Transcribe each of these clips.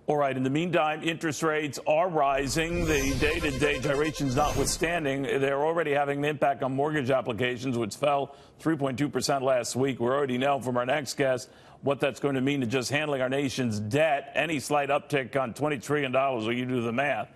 All right. In the meantime, interest rates are rising. The day-to-day gyrations notwithstanding, they're already having an impact on mortgage applications, which fell 3.2% last week. We already know from our next guest what that's going to mean to just handling our nation's debt. Any slight uptick on $20 trillion, when you do the math,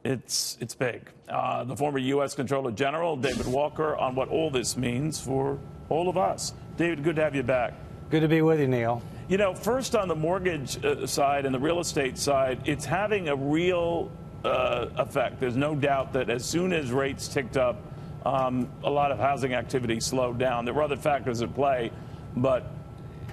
it's big. The former U.S. Comptroller General, David Walker, on what all this means for all of us. David, good to have you back. Good to be with you, Neil. You know, first on the mortgage side and the real estate side, it's having a real effect. There's no doubt that as soon as rates ticked up, a lot of housing activity slowed down. There were other factors at play, but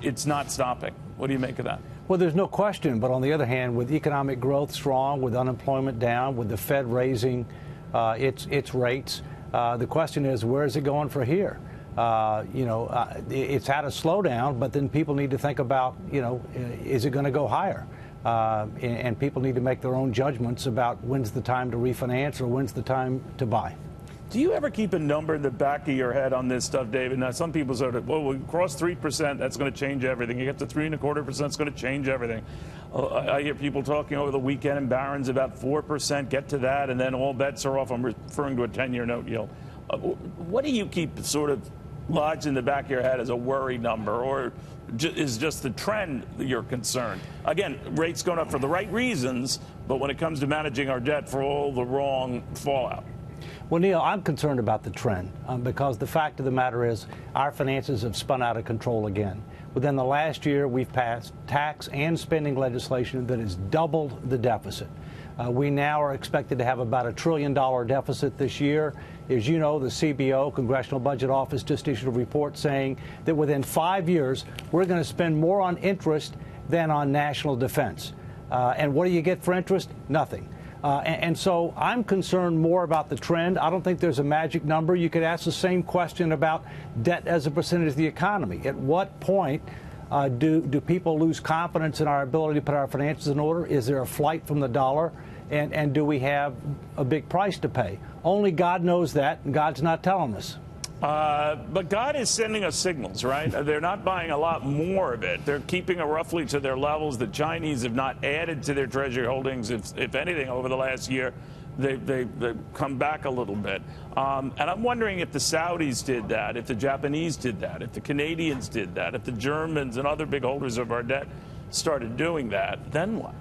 it's not stopping. What do you make of that? Well, there's no question. But on the other hand, with economic growth strong, with unemployment down, with the Fed raising its rates, the question is, where is it going from here? It's had a slowdown, but then people need to think about, is it going to go higher? And people need to make their own judgments about when's the time to refinance or when's the time to buy. Do you ever keep a number in the back of your head on this stuff, David? Now, some people say, well, we cross 3%, that's going to change everything. You get to 3.25%, it's going to change everything. I hear people talking over the weekend in Barron's about 4%, get to that, and then all bets are off. I'm referring to a 10-year note yield. What do you keep sort of lodged in the back of your head as a worry number, or is just the trend that you're concerned? Again, rates going up for the right reasons, but when it comes to managing our debt for all the wrong fallout. Well, Neil, I'm concerned about the trend because the fact of the matter is our finances have spun out of control again. Within the last year, we've passed tax and spending legislation that has doubled the deficit. We now are expected to have about $1 trillion deficit this year. As you know, the CBO, Congressional Budget Office, just issued a report saying that within 5 years, we're going to spend more on interest than on national defense. And what do you get for interest? Nothing. And so I'm concerned more about the trend. I don't think there's a magic number. You could ask the same question about debt as a percentage of the economy. At what point do people lose confidence in our ability to put our finances in order? Is there a flight from the dollar? And do we have a big price to pay? Only God knows that, and God's not telling us. But God is sending us signals, right? They're not buying a lot more of it. They're keeping it roughly to their levels. The Chinese have not added to their treasury holdings, if anything, over the last year. They've come back a little bit. And I'm wondering if the Saudis did that, if the Japanese did that, if the Canadians did that, if the Germans and other big holders of our debt started doing that, then what?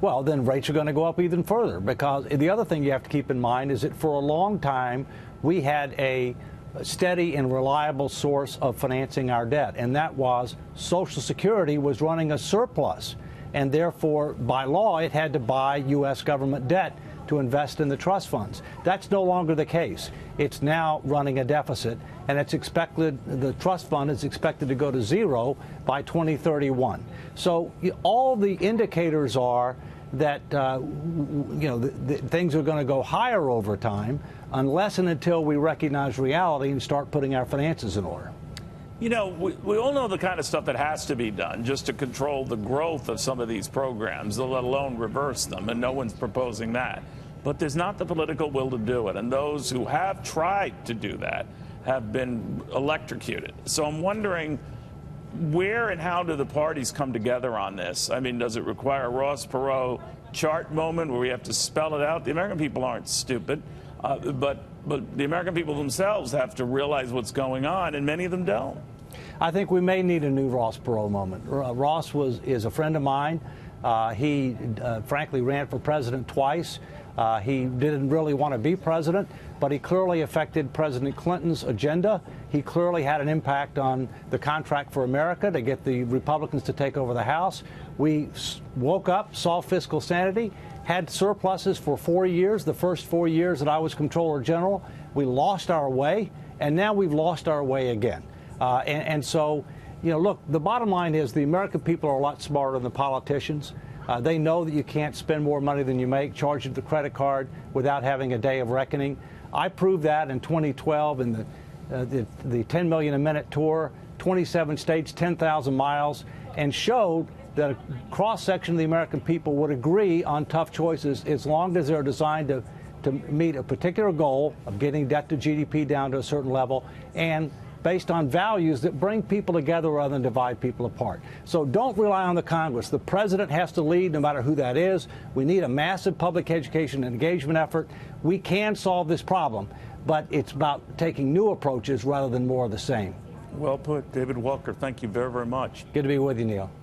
Well, then rates are going to go up even further, because the other thing you have to keep in mind is that for a long time we had a steady and reliable source of financing our debt, and that was Social Security was running a surplus, and therefore by law it had to buy U.S. government debt to invest in the trust funds. That's no longer the case. It's now running a deficit, and it's expected, the trust fund is expected to go to zero by 2031. So all the indicators are that things are going to go higher over time, unless and until we recognize reality and start putting our finances in order. You know, we all know the kind of stuff that has to be done just to control the growth of some of these programs, let alone reverse them, and no one's proposing that. But there's not the political will to do it, and those who have tried to do that have been electrocuted. So I'm wondering, where and how do the parties come together on this? I mean, does it require a Ross Perot chart moment where we have to spell it out? The American people aren't stupid, but the American people themselves have to realize what's going on, and many of them don't. I think we may need a new Ross Perot moment. Ross is a friend of mine. He frankly ran for president twice. He didn't really want to be president, but he clearly affected President Clinton's agenda. He clearly had an impact on the Contract for America to get the Republicans to take over the House. We woke up, saw fiscal sanity, had surpluses for 4 years, the first 4 years that I was Comptroller General. We lost our way, and now we've lost our way again. And so, look, the bottom line is the American people are a lot smarter than the politicians. They know that you can't spend more money than you make, charge it the credit card without having a day of reckoning. I proved that in 2012 in the 10 million a minute tour, 27 states, 10,000 miles, and showed that a cross-section of the American people would agree on tough choices as long as they're designed to meet a particular goal of getting debt to GDP down to a certain level and based on values that bring people together rather than divide people apart. So don't rely on the Congress. The president has to lead, no matter who that is. We need a massive public education and engagement effort. We can solve this problem, but it's about taking new approaches rather than more of the same. Well put, David Walker. Thank you very, very much. Good to be with you, Neil.